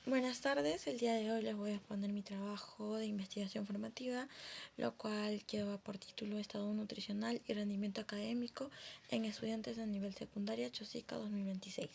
Buenas tardes, el día de hoy les voy a exponer mi trabajo de investigación formativa, lo cual lleva por título Estado nutricional y rendimiento académico en estudiantes de nivel secundaria Chosica 2026.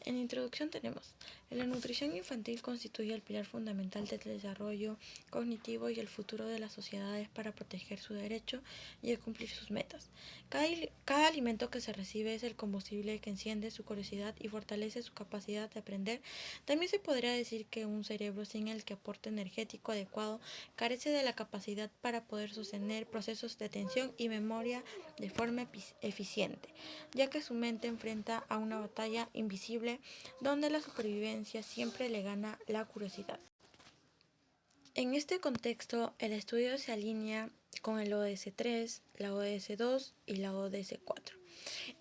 En introducción tenemos, la nutrición infantil constituye el pilar fundamental del desarrollo cognitivo y el futuro de las sociedades para proteger su derecho y a cumplir sus metas. Cada alimento que se recibe es el combustible que enciende su curiosidad y fortalece su capacidad de aprender. También se podría decir que un cerebro sin el que aporte energético adecuado carece de la capacidad para poder sostener procesos de atención y memoria de forma eficiente, ya que su mente enfrenta a una batalla invisible donde la supervivencia siempre le gana la curiosidad. En este contexto, el estudio se alinea con el ODS 3, la ODS 2 y la ODS 4,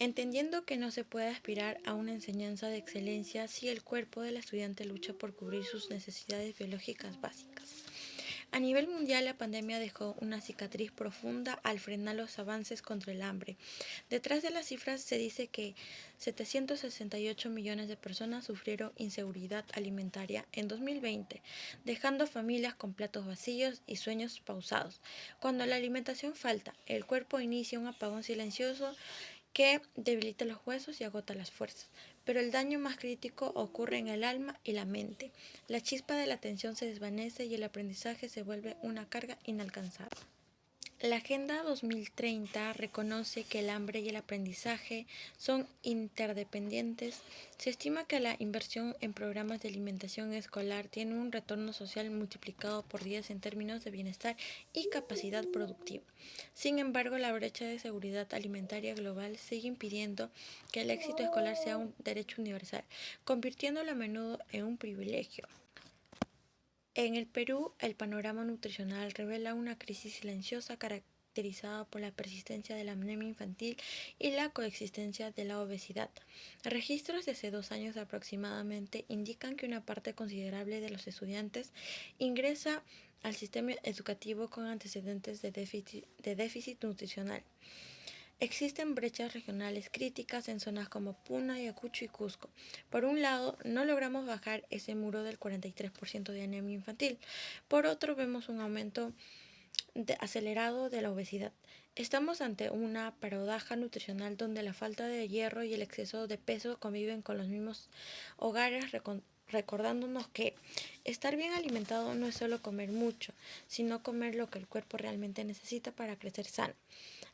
entendiendo que no se puede aspirar a una enseñanza de excelencia si el cuerpo del estudiante lucha por cubrir sus necesidades biológicas básicas. A nivel mundial, la pandemia dejó una cicatriz profunda al frenar los avances contra el hambre. Detrás de las cifras se dice que 768 millones de personas sufrieron inseguridad alimentaria en 2020, dejando familias con platos vacíos y sueños pausados. Cuando la alimentación falta, el cuerpo inicia un apagón silencioso que debilita los huesos y agota las fuerzas. Pero el daño más crítico ocurre en el alma y la mente. La chispa de la atención se desvanece y el aprendizaje se vuelve una carga inalcanzable. La Agenda 2030 reconoce que el hambre y el aprendizaje son interdependientes. Se estima que la inversión en programas de alimentación escolar tiene un retorno social multiplicado por 10 en términos de bienestar y capacidad productiva. Sin embargo, la brecha de seguridad alimentaria global sigue impidiendo que el éxito escolar sea un derecho universal, convirtiéndolo a menudo en un privilegio. En el Perú, el panorama nutricional revela una crisis silenciosa caracterizada por la persistencia de la anemia infantil y la coexistencia de la obesidad. Registros de hace 2 años aproximadamente indican que una parte considerable de los estudiantes ingresa al sistema educativo con antecedentes de déficit nutricional. Existen brechas regionales críticas en zonas como Puna, Ayacucho y Cusco. Por un lado, no logramos bajar ese muro del 43% de anemia infantil. Por otro, vemos un aumento acelerado de la obesidad. Estamos ante una paradoja nutricional donde la falta de hierro y el exceso de peso conviven con los mismos hogares, recordándonos que estar bien alimentado no es solo comer mucho, sino comer lo que el cuerpo realmente necesita para crecer sano.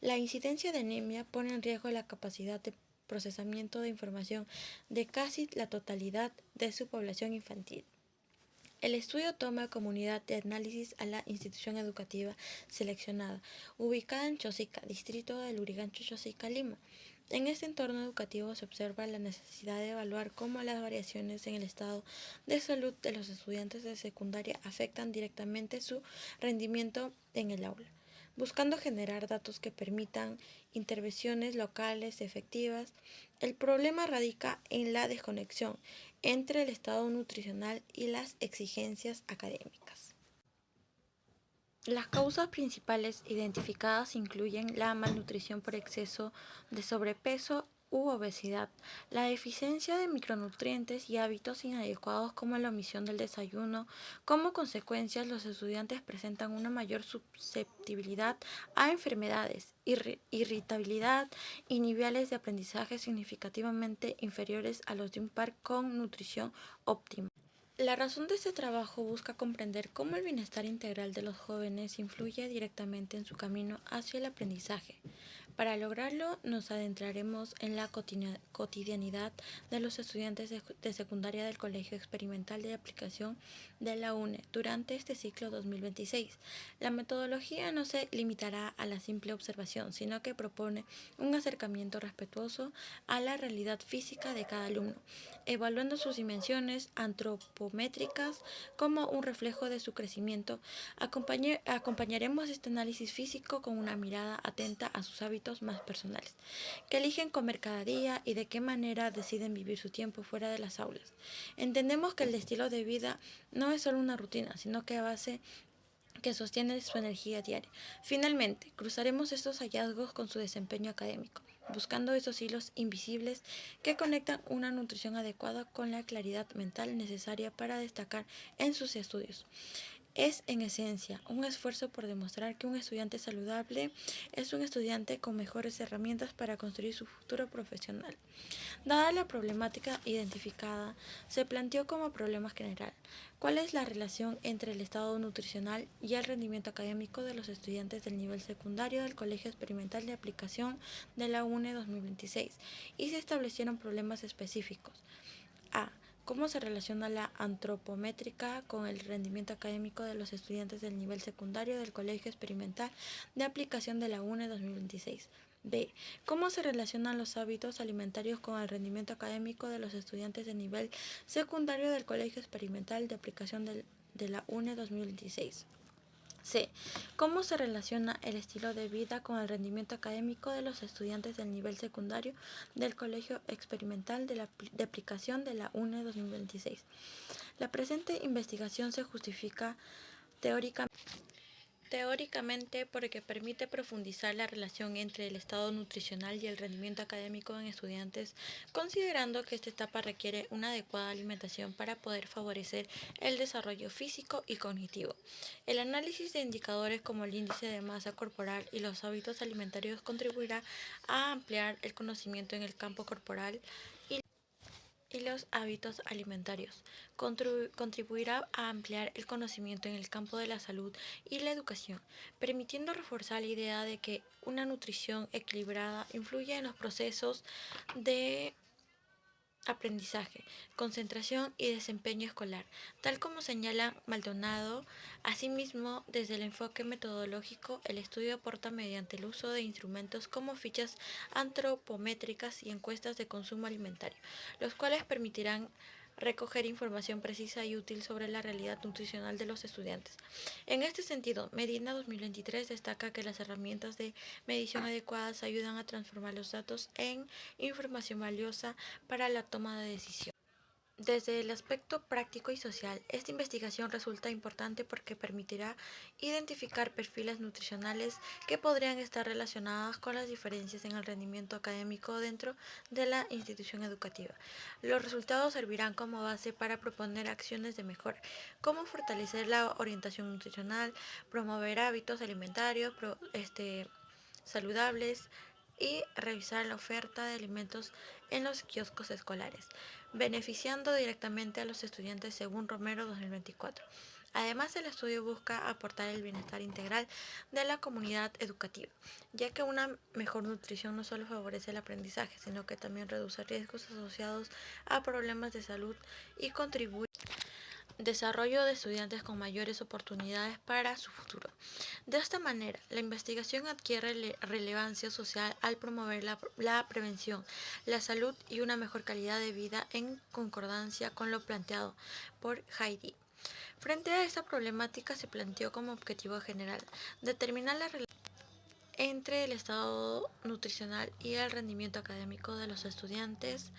La incidencia de anemia pone en riesgo la capacidad de procesamiento de información de casi la totalidad de su población infantil. El estudio toma como unidad de análisis a la institución educativa seleccionada, ubicada en Chosica, distrito de Lurigancho, Chosica, Lima. En este entorno educativo se observa la necesidad de evaluar cómo las variaciones en el estado de salud de los estudiantes de secundaria afectan directamente su rendimiento en el aula, buscando generar datos que permitan intervenciones locales efectivas. El problema radica en la desconexión entre el estado nutricional y las exigencias académicas. Las causas principales identificadas incluyen la malnutrición por exceso de sobrepeso u obesidad, la deficiencia de micronutrientes y hábitos inadecuados como la omisión del desayuno. Como consecuencia, los estudiantes presentan una mayor susceptibilidad a enfermedades, irritabilidad y niveles de aprendizaje significativamente inferiores a los de un par con nutrición óptima. La razón de este trabajo busca comprender cómo el bienestar integral de los jóvenes influye directamente en su camino hacia el aprendizaje. Para lograrlo, nos adentraremos en la cotidianidad de los estudiantes de secundaria del Colegio Experimental de Aplicación de la UNE durante este ciclo 2026. La metodología no se limitará a la simple observación, sino que propone un acercamiento respetuoso a la realidad física de cada alumno, evaluando sus dimensiones antropométricas como un reflejo de su crecimiento. Acompañaremos este análisis físico con una mirada atenta a sus hábitos más personales, que eligen comer cada día y de qué manera deciden vivir su tiempo fuera de las aulas. Entendemos que el estilo de vida no es solo una rutina, sino que base que sostiene su energía diaria. Finalmente, cruzaremos estos hallazgos con su desempeño académico, buscando esos hilos invisibles que conectan una nutrición adecuada con la claridad mental necesaria para destacar en sus estudios. Es, en esencia, un esfuerzo por demostrar que un estudiante saludable es un estudiante con mejores herramientas para construir su futuro profesional. Dada la problemática identificada, se planteó como problema general: ¿cuál es la relación entre el estado nutricional y el rendimiento académico de los estudiantes del nivel secundario del Colegio Experimental de Aplicación de la UNE 2026? Y se establecieron problemas específicos. A. ¿Cómo se relaciona la antropométrica con el rendimiento académico de los estudiantes del nivel secundario del Colegio Experimental de Aplicación de la UNE 2026? B. ¿Cómo se relacionan los hábitos alimentarios con el rendimiento académico de los estudiantes de nivel secundario del Colegio Experimental de Aplicación de la UNE 2026? C. ¿Cómo se relaciona el estilo de vida con el rendimiento académico de los estudiantes del nivel secundario del Colegio Experimental de Aplicación de la UNE 2026? La presente investigación se justifica teóricamente porque permite profundizar la relación entre el estado nutricional y el rendimiento académico en estudiantes, considerando que esta etapa requiere una adecuada alimentación para poder favorecer el desarrollo físico y cognitivo. El análisis de indicadores como el índice de masa corporal y los hábitos alimentarios contribuirá a ampliar el conocimiento en el campo corporal y los hábitos alimentarios. Contribuirá a ampliar el conocimiento en el campo de la salud y la educación, permitiendo reforzar la idea de que una nutrición equilibrada influye en los procesos de aprendizaje, concentración y desempeño escolar, tal como señala Maldonado. Asimismo, desde el enfoque metodológico, el estudio aporta mediante el uso de instrumentos como fichas antropométricas y encuestas de consumo alimentario, los cuales permitirán recoger información precisa y útil sobre la realidad nutricional de los estudiantes. En este sentido, Medina 2023 destaca que las herramientas de medición adecuadas ayudan a transformar los datos en información valiosa para la toma de decisión. Desde el aspecto práctico y social, esta investigación resulta importante porque permitirá identificar perfiles nutricionales que podrían estar relacionados con las diferencias en el rendimiento académico dentro de la institución educativa. Los resultados servirán como base para proponer acciones de mejora, como fortalecer la orientación nutricional, promover hábitos alimentarios saludables y revisar la oferta de alimentos en los kioscos escolares, beneficiando directamente a los estudiantes según Romero 2024. Además, el estudio busca aportar el bienestar integral de la comunidad educativa, ya que una mejor nutrición no solo favorece el aprendizaje, sino que también reduce riesgos asociados a problemas de salud y contribuye desarrollo de estudiantes con mayores oportunidades para su futuro. De esta manera, la investigación adquiere relevancia social al promover la prevención, la salud y una mejor calidad de vida en concordancia con lo planteado por Heidi. Frente a esta problemática se planteó como objetivo general determinar la relación entre el estado nutricional y el rendimiento académico de los estudiantes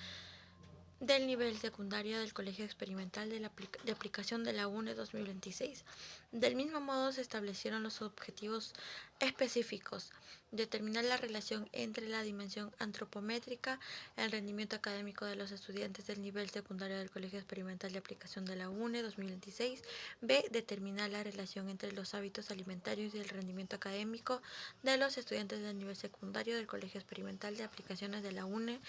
del nivel secundario del Colegio Experimental de Aplicación de la UNE 2026. Del mismo modo, se establecieron los objetivos específicos: determinar la relación entre la dimensión antropométrica, el rendimiento académico de los estudiantes del nivel secundario del Colegio Experimental de Aplicación de la UNE 2026. B. Determinar la relación entre los hábitos alimentarios y el rendimiento académico de los estudiantes del nivel secundario del Colegio Experimental de Aplicaciones de la UNE.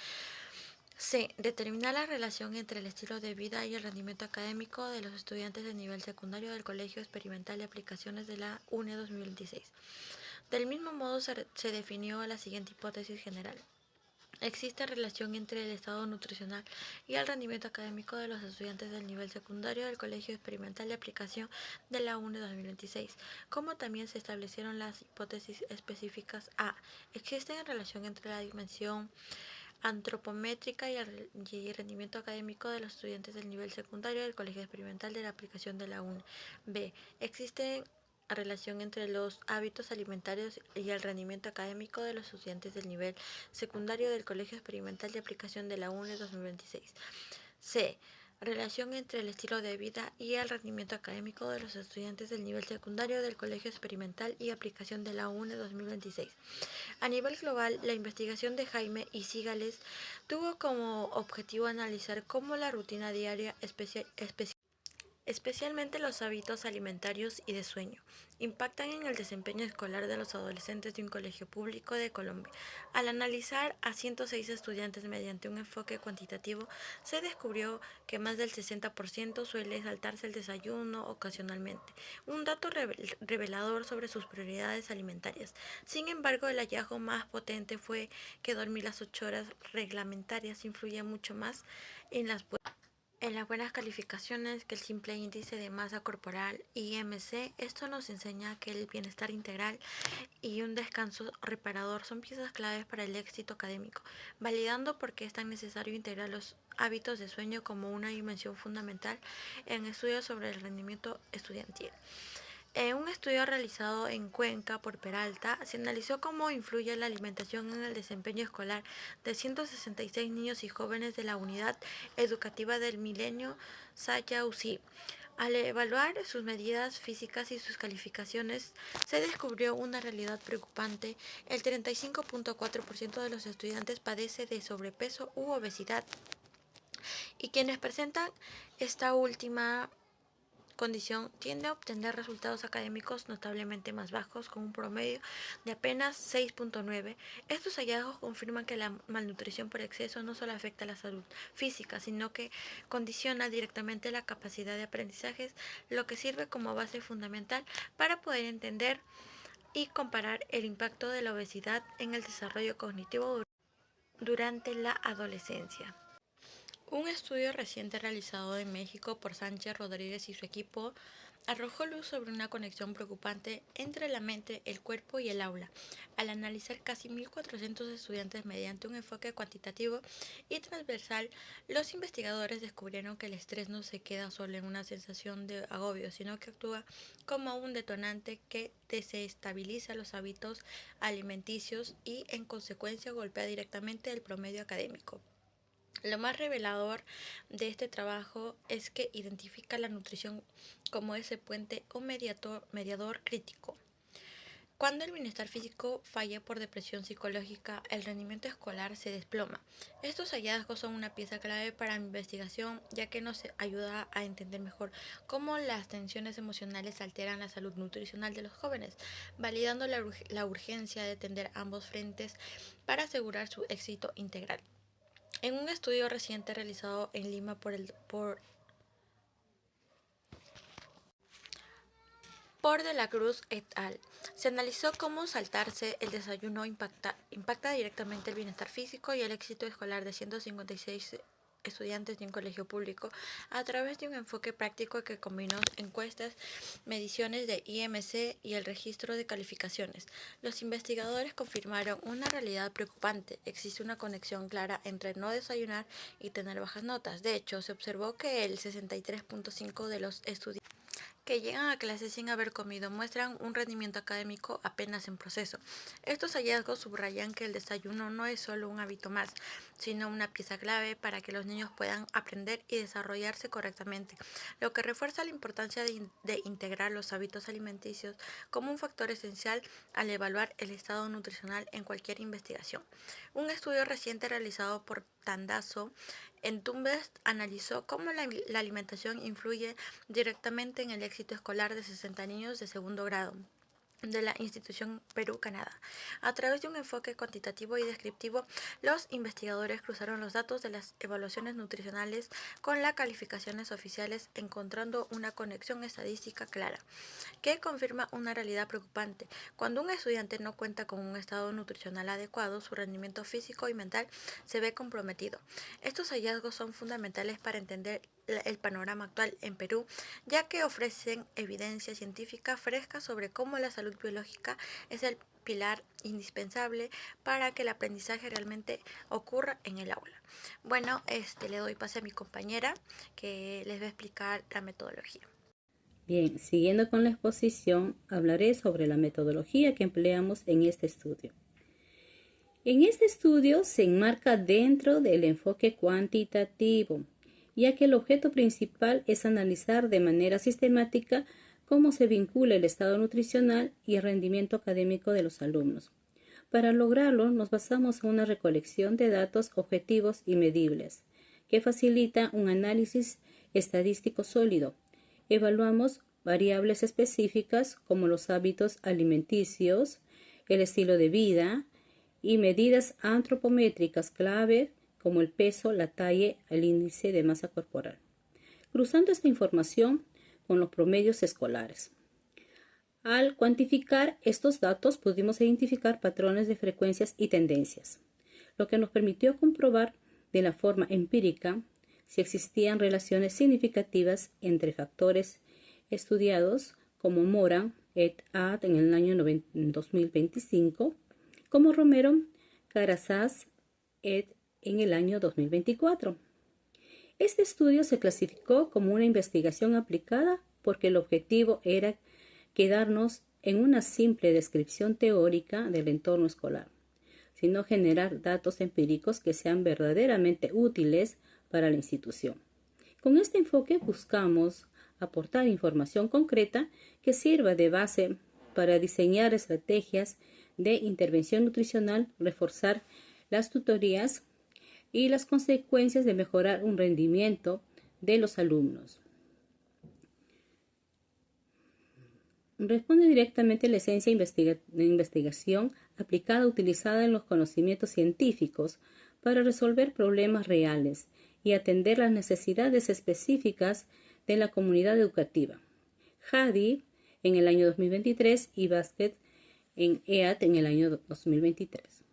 C. Determinar la relación entre el estilo de vida y el rendimiento académico de los estudiantes de nivel secundario del Colegio Experimental de Aplicaciones de la UNE 2026. Del mismo modo, se definió la siguiente hipótesis general: existe relación entre el estado nutricional y el rendimiento académico de los estudiantes del nivel secundario del Colegio Experimental de Aplicación de la UNE 2026, como también se establecieron las hipótesis específicas. A. Existe relación entre la dimensión antropométrica y el rendimiento académico de los estudiantes del nivel secundario del Colegio Experimental de la Aplicación de la UNE. B. Existe relación entre los hábitos alimentarios y el rendimiento académico de los estudiantes del nivel secundario del Colegio Experimental de Aplicación de la UNE 2026. C. relación entre el estilo de vida y el rendimiento académico de los estudiantes del nivel secundario del Colegio Experimental y Aplicación de la UNE 2026. A nivel global, la investigación de Jaime y Cigales tuvo como objetivo analizar cómo la rutina diaria, especialmente los hábitos alimentarios y de sueño, impactan en el desempeño escolar de los adolescentes de un colegio público de Colombia. Al analizar a 106 estudiantes mediante un enfoque cuantitativo, se descubrió que más del 60% suele saltarse el desayuno ocasionalmente, un dato revelador sobre sus prioridades alimentarias. Sin embargo, el hallazgo más potente fue que dormir las 8 horas reglamentarias influye mucho más en las buenas calificaciones que el simple índice de masa corporal IMC. Esto nos enseña que el bienestar integral y un descanso reparador son piezas claves para el éxito académico, validando por qué es tan necesario integrar los hábitos de sueño como una dimensión fundamental en estudios sobre el rendimiento estudiantil. En un estudio realizado en Cuenca por Peralta, se analizó cómo influye la alimentación en el desempeño escolar de 166 niños y jóvenes de la Unidad Educativa del Milenio Sayausí. Al evaluar sus medidas físicas y sus calificaciones, se descubrió una realidad preocupante. El 35.4% de los estudiantes padece de sobrepeso u obesidad, y quienes presentan esta última condición tiende a obtener resultados académicos notablemente más bajos, con un promedio de apenas 6.9. Estos hallazgos confirman que la malnutrición por exceso no solo afecta a la salud física, sino que condiciona directamente la capacidad de aprendizajes, lo que sirve como base fundamental para poder entender y comparar el impacto de la obesidad en el desarrollo cognitivo durante la adolescencia. Un estudio reciente realizado en México por Sánchez Rodríguez y su equipo arrojó luz sobre una conexión preocupante entre la mente, el cuerpo y el aula. Al analizar casi 1.400 estudiantes mediante un enfoque cuantitativo y transversal, los investigadores descubrieron que el estrés no se queda solo en una sensación de agobio, sino que actúa como un detonante que desestabiliza los hábitos alimenticios y, en consecuencia, golpea directamente el promedio académico. Lo más revelador de este trabajo es que identifica la nutrición como ese puente o mediador crítico. Cuando el bienestar físico falla por depresión psicológica, el rendimiento escolar se desploma. Estos hallazgos son una pieza clave para la investigación, ya que nos ayuda a entender mejor cómo las tensiones emocionales alteran la salud nutricional de los jóvenes, validando la urgencia de atender ambos frentes para asegurar su éxito integral. En un estudio reciente realizado en Lima por De la Cruz et al., se analizó cómo saltarse el desayuno impacta directamente el bienestar físico y el éxito escolar de 156 estudiantes de un colegio público a través de un enfoque práctico que combinó encuestas, mediciones de IMC y el registro de calificaciones. Los investigadores confirmaron una realidad preocupante: existe una conexión clara entre no desayunar y tener bajas notas. De hecho, se observó que el 63.5% de los estudiantes que llegan a clases sin haber comido muestran un rendimiento académico apenas en proceso. Estos hallazgos subrayan que el desayuno no es solo un hábito más, sino una pieza clave para que los niños puedan aprender y desarrollarse correctamente, lo que refuerza la importancia de integrar los hábitos alimenticios como un factor esencial al evaluar el estado nutricional en cualquier investigación. Un estudio reciente realizado por Tandazo en Tumbes analizó cómo la alimentación influye directamente en el éxito escolar de 60 niños de segundo grado de la institución Perú-Canadá. A través de un enfoque cuantitativo y descriptivo, los investigadores cruzaron los datos de las evaluaciones nutricionales con las calificaciones oficiales, encontrando una conexión estadística clara que confirma una realidad preocupante. Cuando un estudiante no cuenta con un estado nutricional adecuado, su rendimiento físico y mental se ve comprometido. Estos hallazgos son fundamentales para entender el panorama actual en Perú, ya que ofrecen evidencia científica fresca sobre cómo la salud biológica es el pilar indispensable para que el aprendizaje realmente ocurra en el aula. Bueno, le doy pase a mi compañera que les va a explicar la metodología. Bien, siguiendo con la exposición, hablaré sobre la metodología que empleamos en este estudio. En este estudio se enmarca dentro del enfoque cuantitativo, ya que el objeto principal es analizar de manera sistemática cómo se vincula el estado nutricional y el rendimiento académico de los alumnos. Para lograrlo, nos basamos en una recolección de datos objetivos y medibles, que facilita un análisis estadístico sólido. Evaluamos variables específicas como los hábitos alimenticios, el estilo de vida y medidas antropométricas clave como el peso, la talla, el índice de masa corporal, cruzando esta información con los promedios escolares. Al cuantificar estos datos pudimos identificar patrones de frecuencias y tendencias, lo que nos permitió comprobar de la forma empírica si existían relaciones significativas entre factores estudiados como Moran et al. En el año 2025, como Romero, Carasaz et en el año 2024. Este estudio se clasificó como una investigación aplicada porque el objetivo era quedarnos en una simple descripción teórica del entorno escolar, sino generar datos empíricos que sean verdaderamente útiles para la institución. Con este enfoque buscamos aportar información concreta que sirva de base para diseñar estrategias de intervención nutricional, reforzar las tutorías y las consecuencias de mejorar un rendimiento de los alumnos. Responde directamente a la esencia de investigación aplicada utilizada en los conocimientos científicos para resolver problemas reales y atender las necesidades específicas de la comunidad educativa. Hadi en el año 2023 y Basket en EAT en el año 2023.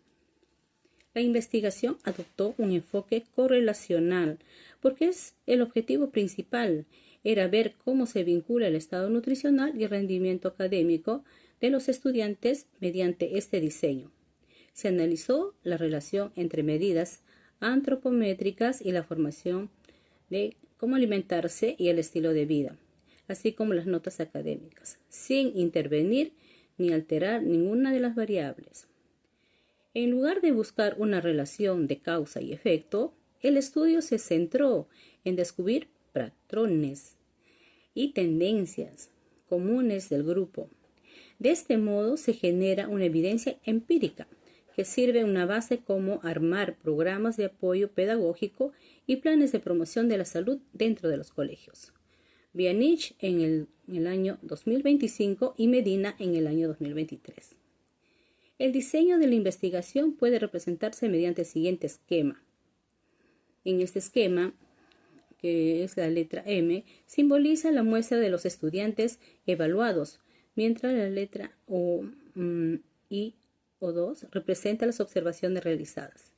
La investigación adoptó un enfoque correlacional porque el objetivo principal era ver cómo se vincula el estado nutricional y el rendimiento académico de los estudiantes mediante este diseño. Se analizó la relación entre medidas antropométricas y la formación de cómo alimentarse y el estilo de vida, así como las notas académicas, sin intervenir ni alterar ninguna de las variables. En lugar de buscar una relación de causa y efecto, el estudio se centró en descubrir patrones y tendencias comunes del grupo. De este modo se genera una evidencia empírica que sirve una base como armar programas de apoyo pedagógico y planes de promoción de la salud dentro de los colegios. Bianich en el año 2025 y Medina en el año 2023. El diseño de la investigación puede representarse mediante el siguiente esquema. En este esquema, que es la letra M, simboliza la muestra de los estudiantes evaluados, mientras la letra I o 2 representa las observaciones realizadas.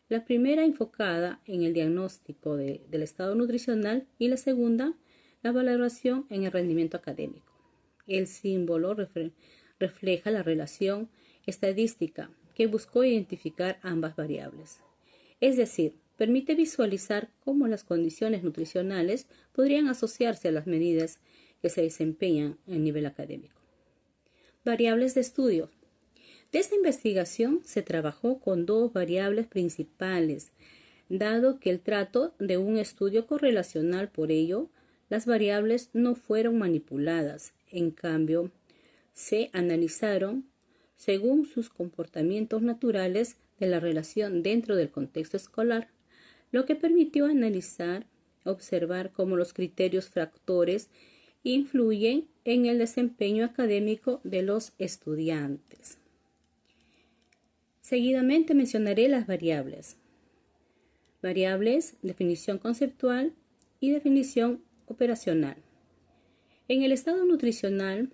La primera enfocada en el diagnóstico del estado nutricional y la segunda, la valoración en el rendimiento académico. El símbolo refleja la relación estadística que buscó identificar ambas variables. Es decir, permite visualizar cómo las condiciones nutricionales podrían asociarse a las medidas que se desempeñan a nivel académico. Variables de estudio. De esta investigación se trabajó con dos variables principales, dado que el trato de un estudio correlacional, por ello, las variables no fueron manipuladas. En cambio, se analizaron según sus comportamientos naturales de la relación dentro del contexto escolar, lo que permitió observar cómo los criterios factores influyen en el desempeño académico de los estudiantes. Seguidamente mencionaré las variables. Variables, definición conceptual y definición operacional. En el estado nutricional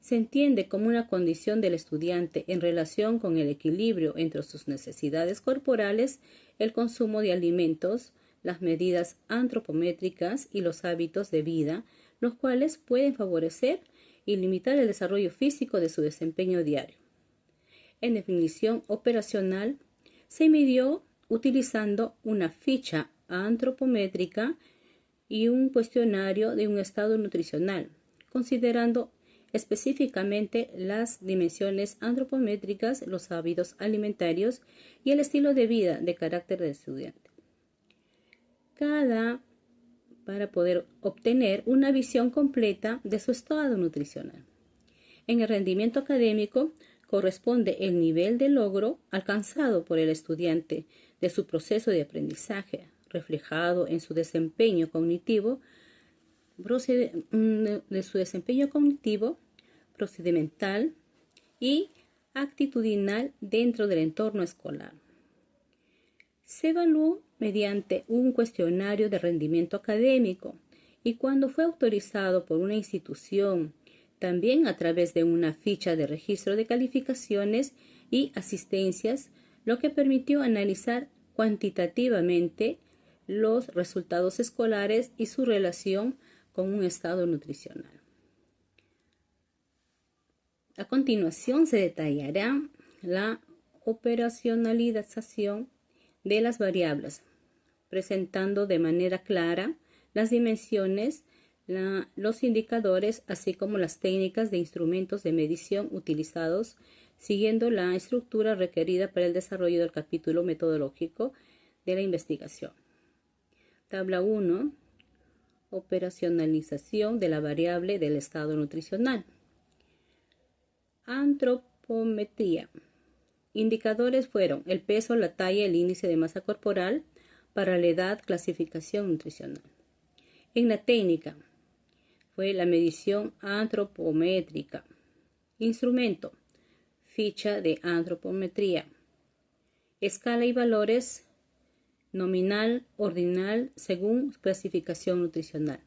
se entiende como una condición del estudiante en relación con el equilibrio entre sus necesidades corporales, el consumo de alimentos, las medidas antropométricas y los hábitos de vida, los cuales pueden favorecer y limitar el desarrollo físico de su desempeño diario. En definición operacional, se midió utilizando una ficha antropométrica y un cuestionario de un estado nutricional, considerando específicamente las dimensiones antropométricas, los hábitos alimentarios y el estilo de vida de carácter del estudiante. para poder obtener una visión completa de su estado nutricional. En el rendimiento académico corresponde el nivel de logro alcanzado por el estudiante de su proceso de aprendizaje, reflejado en su desempeño cognitivo, procedimental y actitudinal dentro del entorno escolar. Se evaluó mediante un cuestionario de rendimiento académico y cuando fue autorizado por una institución, también a través de una ficha de registro de calificaciones y asistencias, lo que permitió analizar cuantitativamente los resultados escolares y su relación con un estado nutricional. A continuación se detallará la operacionalización de las variables, presentando de manera clara las dimensiones, los indicadores, así como las técnicas de instrumentos de medición utilizados, siguiendo la estructura requerida para el desarrollo del capítulo metodológico de la investigación. Tabla 1. Operacionalización de la variable del estado nutricional. Antropometría. Indicadores fueron el peso, la talla, el índice de masa corporal, para la edad, clasificación nutricional. En la técnica fue la medición antropométrica. Instrumento, ficha de antropometría. Escala y valores nominal, ordinal, según clasificación nutricional.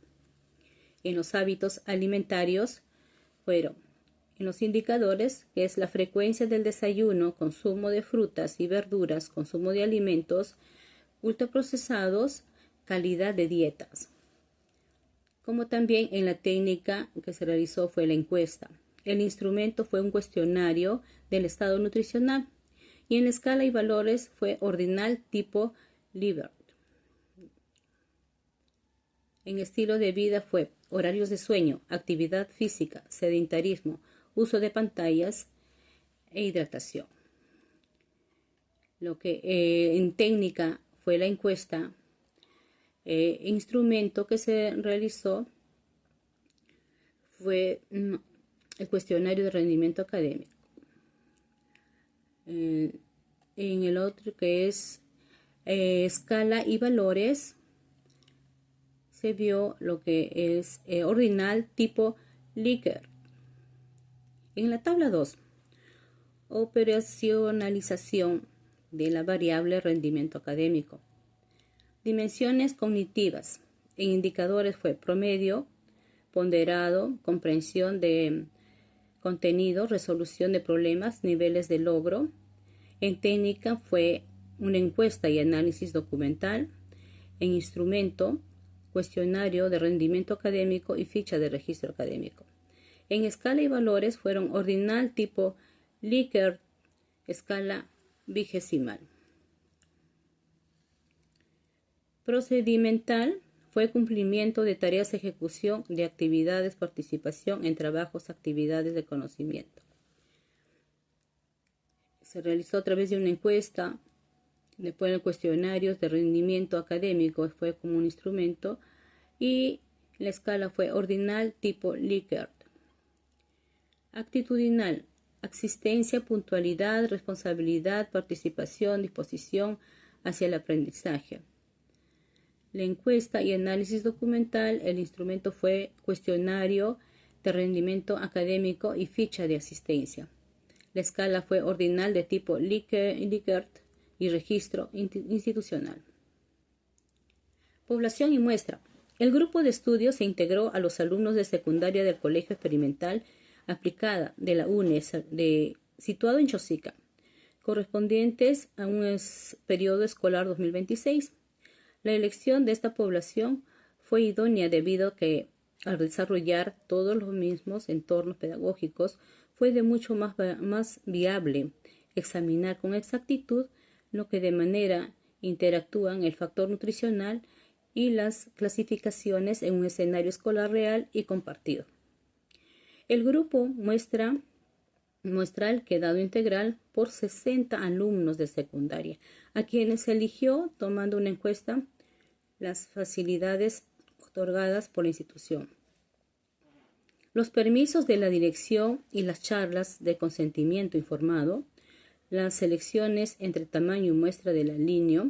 En los hábitos alimentarios fueron en los indicadores, que es la frecuencia del desayuno, consumo de frutas y verduras, consumo de alimentos ultraprocesados, calidad de dietas. Como también en la técnica que se realizó fue la encuesta. El instrumento fue un cuestionario del estado nutricional y en la escala y valores fue ordinal tipo Likert. En estilo de vida fue horarios de sueño, actividad física, sedentarismo, uso de pantallas e hidratación. Lo que en técnica fue la encuesta, instrumento que se realizó fue el cuestionario de rendimiento académico. En el otro, que es escala y valores, se vio lo que es ordinal tipo Likert. En la tabla 2, operacionalización de la variable rendimiento académico. Dimensiones cognitivas. En indicadores fue promedio, ponderado, comprensión de contenido, resolución de problemas, niveles de logro. En técnica fue una encuesta y análisis documental. En instrumento, cuestionario de rendimiento académico y ficha de registro académico. En escala y valores fueron ordinal tipo Likert, escala vigesimal. Procedimental fue cumplimiento de tareas, ejecución de actividades, participación en trabajos, actividades de conocimiento. Se realizó a través de una encuesta, después el cuestionarios de rendimiento académico fue como un instrumento y la escala fue ordinal tipo Likert. Actitudinal, asistencia, puntualidad, responsabilidad, participación, disposición hacia el aprendizaje. La encuesta y análisis documental, el instrumento fue cuestionario de rendimiento académico y ficha de asistencia. La escala fue ordinal de tipo Likert y registro institucional. Población y muestra. El grupo de estudio se integró a los alumnos de secundaria del Colegio Experimental Aplicada de la UNES, situado en Chosica, correspondientes a un periodo escolar 2026. La elección de esta población fue idónea debido a que al desarrollar todos los mismos entornos pedagógicos fue de mucho más viable examinar con exactitud lo que de manera interactúan el factor nutricional y las clasificaciones en un escenario escolar real y compartido. El grupo muestra el quedado integral por 60 alumnos de secundaria, a quienes se eligió tomando una encuesta las facilidades otorgadas por la institución. Los permisos de la dirección y las charlas de consentimiento informado, las selecciones entre tamaño y muestra de la línea,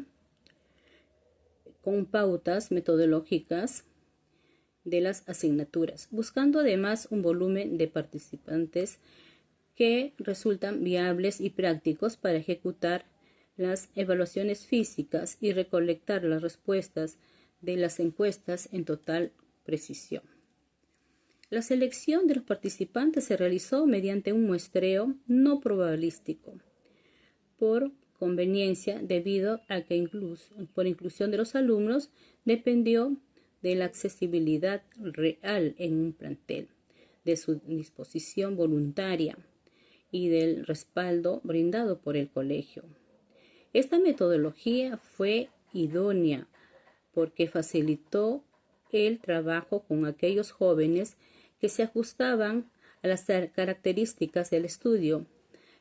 con pautas metodológicas de las asignaturas, buscando además un volumen de participantes que resultan viables y prácticos para ejecutar las evaluaciones físicas y recolectar las respuestas de las encuestas en total precisión. La selección de los participantes se realizó mediante un muestreo no probabilístico, por conveniencia debido a que por inclusión de los alumnos dependió de la accesibilidad real en un plantel, de su disposición voluntaria y del respaldo brindado por el colegio. Esta metodología fue idónea porque facilitó el trabajo con aquellos jóvenes que se ajustaban a las características del estudio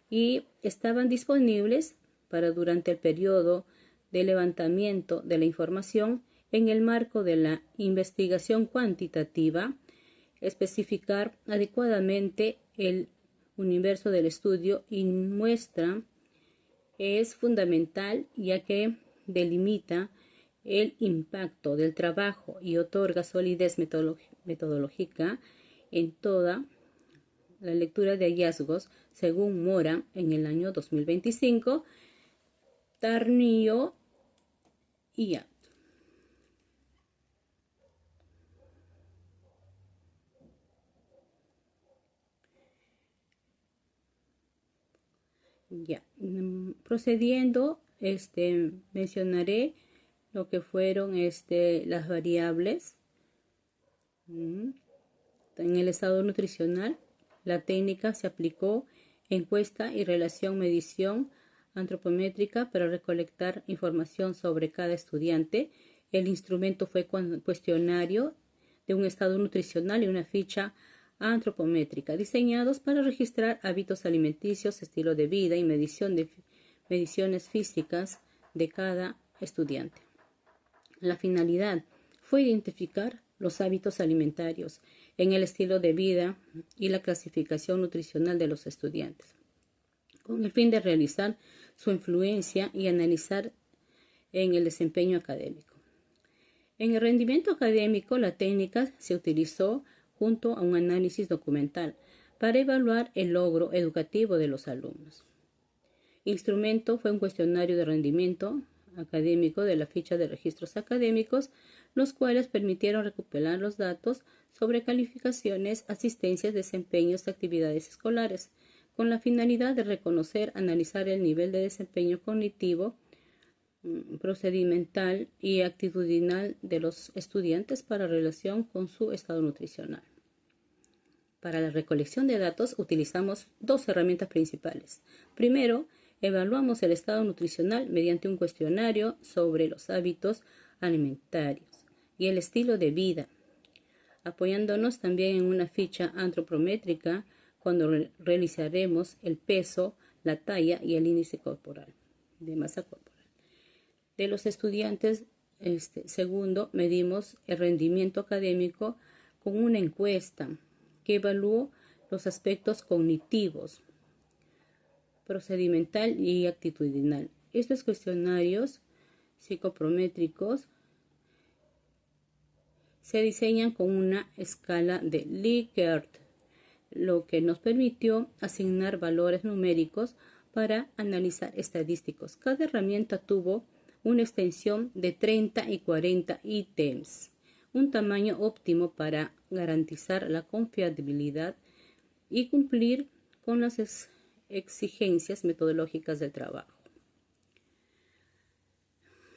y estaban disponibles para durante el periodo de levantamiento de la información en el marco de la investigación cuantitativa, especificar adecuadamente el universo del estudio y muestra es fundamental ya que delimita el impacto del trabajo y otorga solidez metodológica en toda la lectura de hallazgos, según Mora en el año 2025, Tarnillo y Abt. Procediendo, mencionaré lo que fueron las variables. En el estado nutricional, la técnica se aplicó encuesta y relación medición antropométrica para recolectar información sobre cada estudiante. El instrumento fue cuestionario de un estado nutricional y una ficha antropométrica, diseñados para registrar hábitos alimenticios, estilo de vida y mediciones físicas de cada estudiante. La finalidad fue identificar los hábitos alimentarios en el estilo de vida y la clasificación nutricional de los estudiantes, con el fin de realizar su influencia y analizar en el desempeño académico. En el rendimiento académico, la técnica se utilizó junto a un análisis documental para evaluar el logro educativo de los alumnos. Instrumento fue un cuestionario de rendimiento académico de la ficha de registros académicos, los cuales permitieron recopilar los datos sobre calificaciones, asistencias, desempeños y actividades escolares, con la finalidad de reconocer, analizar el nivel de desempeño cognitivo, procedimental y actitudinal de los estudiantes para relación con su estado nutricional. Para la recolección de datos utilizamos dos herramientas principales. Primero, evaluamos el estado nutricional mediante un cuestionario sobre los hábitos alimentarios y el estilo de vida, apoyándonos también en una ficha antropométrica cuando realizaremos el peso, la talla y el índice corporal, de masa corporal de los estudiantes. Segundo, medimos el rendimiento académico con una encuesta que evaluó los aspectos cognitivos, procedimental y actitudinal. Estos cuestionarios psicoprométricos se diseñan con una escala de Likert, lo que nos permitió asignar valores numéricos para analizar estadísticos. Cada herramienta tuvo una extensión de 30 y 40 ítems, un tamaño óptimo para garantizar la confiabilidad y cumplir con las exigencias metodológicas del trabajo.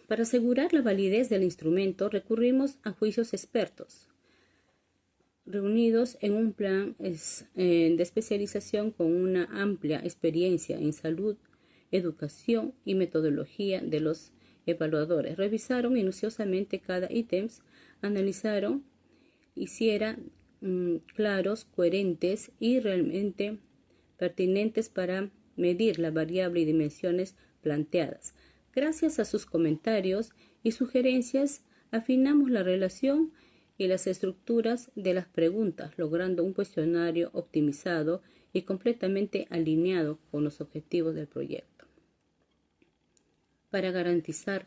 Para asegurar la validez del instrumento, recurrimos a juicios expertos, reunidos en un plan de especialización con una amplia experiencia en salud, educación y metodología de los evaluadores. Revisaron minuciosamente cada ítem, analizaron si eran claros, coherentes y realmente pertinentes para medir la variable y dimensiones planteadas. Gracias a sus comentarios y sugerencias, Afinamos la relación y las estructuras de las preguntas, logrando un cuestionario optimizado y completamente alineado con los objetivos del proyecto. Para garantizar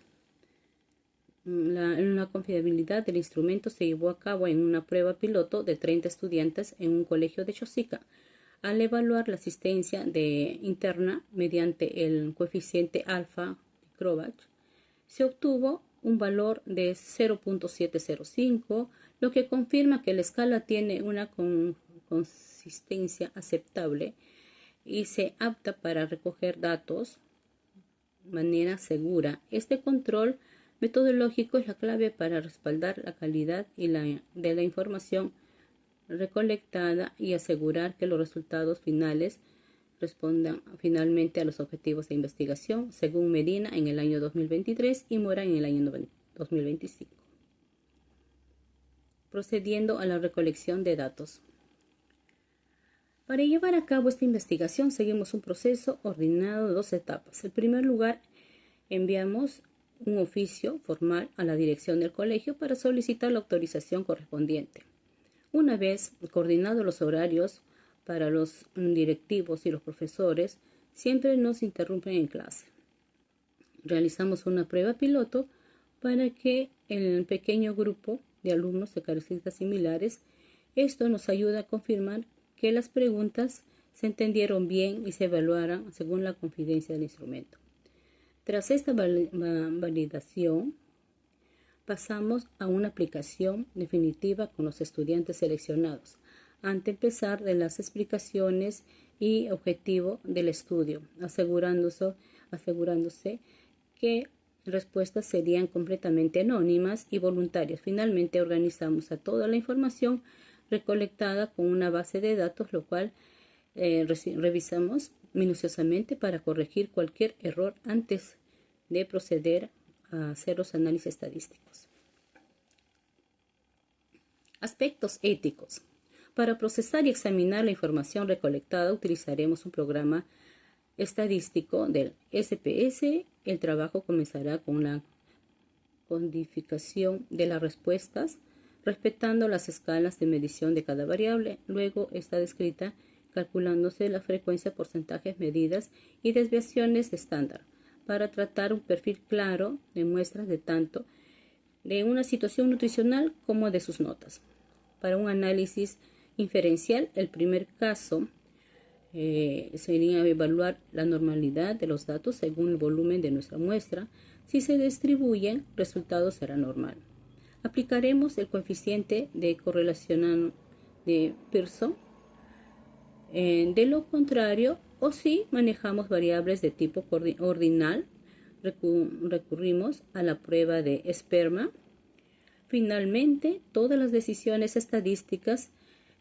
la confiabilidad del instrumento, se llevó a cabo en una prueba piloto de 30 estudiantes en un colegio de Chosica. Al evaluar la asistencia interna mediante el coeficiente alfa de Krobach, se obtuvo un valor de 0.705, lo que confirma que la escala tiene una consistencia aceptable y se apta para recoger datos de manera segura. Este control metodológico es la clave para respaldar la calidad de la información recolectada y asegurar que los resultados finales respondan finalmente a los objetivos de investigación, según Medina en el año 2023 y Mora en el año 2025. Procediendo a la recolección de datos. Para llevar a cabo esta investigación seguimos un proceso ordenado de 2 etapas. En primer lugar, enviamos un oficio formal a la dirección del colegio para solicitar la autorización correspondiente. Una vez coordinados los horarios para los directivos y los profesores, siempre nos interrumpen en clase. Realizamos una prueba piloto para que el pequeño grupo de alumnos de características similares, esto nos ayuda a confirmar que las preguntas se entendieron bien y se evaluaran según la confidencia del instrumento. Tras esta validación, pasamos a una aplicación definitiva con los estudiantes seleccionados, antes de empezar de las explicaciones y objetivo del estudio, asegurándose que respuestas serían completamente anónimas y voluntarias. Finalmente, organizamos a toda la información recolectada con una base de datos, lo cual revisamos minuciosamente para corregir cualquier error antes de proceder a hacer los análisis estadísticos. Aspectos éticos. Para procesar y examinar la información recolectada utilizaremos un programa estadístico del SPS. El trabajo comenzará con la codificación de las respuestas, respetando las escalas de medición de cada variable. Luego está descrita calculándose la frecuencia, porcentajes, medidas y desviaciones de estándar para tratar un perfil claro de muestras de tanto de una situación nutricional como de sus notas. Para un análisis inferencial, el primer caso sería evaluar la normalidad de los datos según el volumen de nuestra muestra. Si se distribuyen, el resultado será normal. Aplicaremos el coeficiente de correlación de Pearson. De lo contrario, o si manejamos variables de tipo ordinal, recurrimos a la prueba de esperma. Finalmente, todas las decisiones estadísticas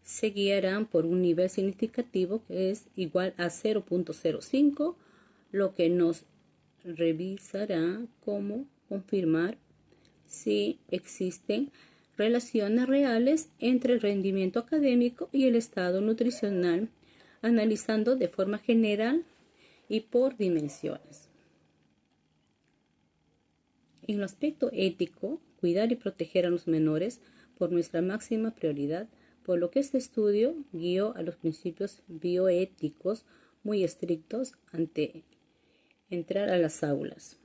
se guiarán por un nivel significativo que es igual a 0.05, lo que nos revisará cómo confirmar si existen relaciones reales entre el rendimiento académico y el estado nutricional, analizando de forma general y por dimensiones. En el aspecto ético, cuidar y proteger a los menores por nuestra máxima prioridad, por lo que este estudio guió a los principios bioéticos muy estrictos ante entrar a las aulas.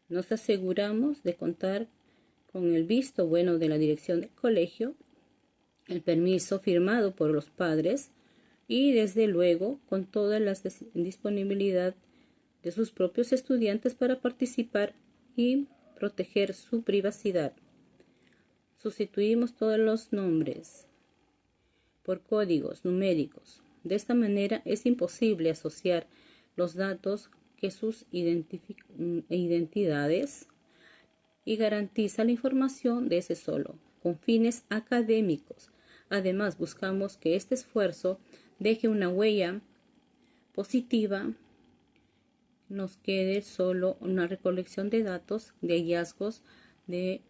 Nos aseguramos de contar con el visto bueno de la dirección del colegio, el permiso firmado por los padres y, desde luego, con toda la disponibilidad de sus propios estudiantes para participar y proteger su privacidad. Sustituimos todos los nombres por códigos numéricos. De esta manera es imposible asociar los datos que sus identidades y garantiza la información de ese solo, con fines académicos. Además, buscamos que este esfuerzo deje una huella positiva. Nos quede solo una recolección de datos, de hallazgos, que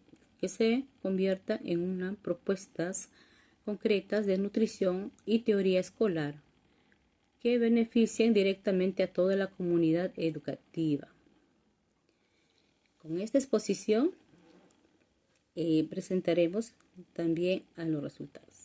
se convierta en unas propuestas concretas de nutrición y teoría escolar que beneficien directamente a toda la comunidad educativa. Con esta exposición presentaremos también a los resultados.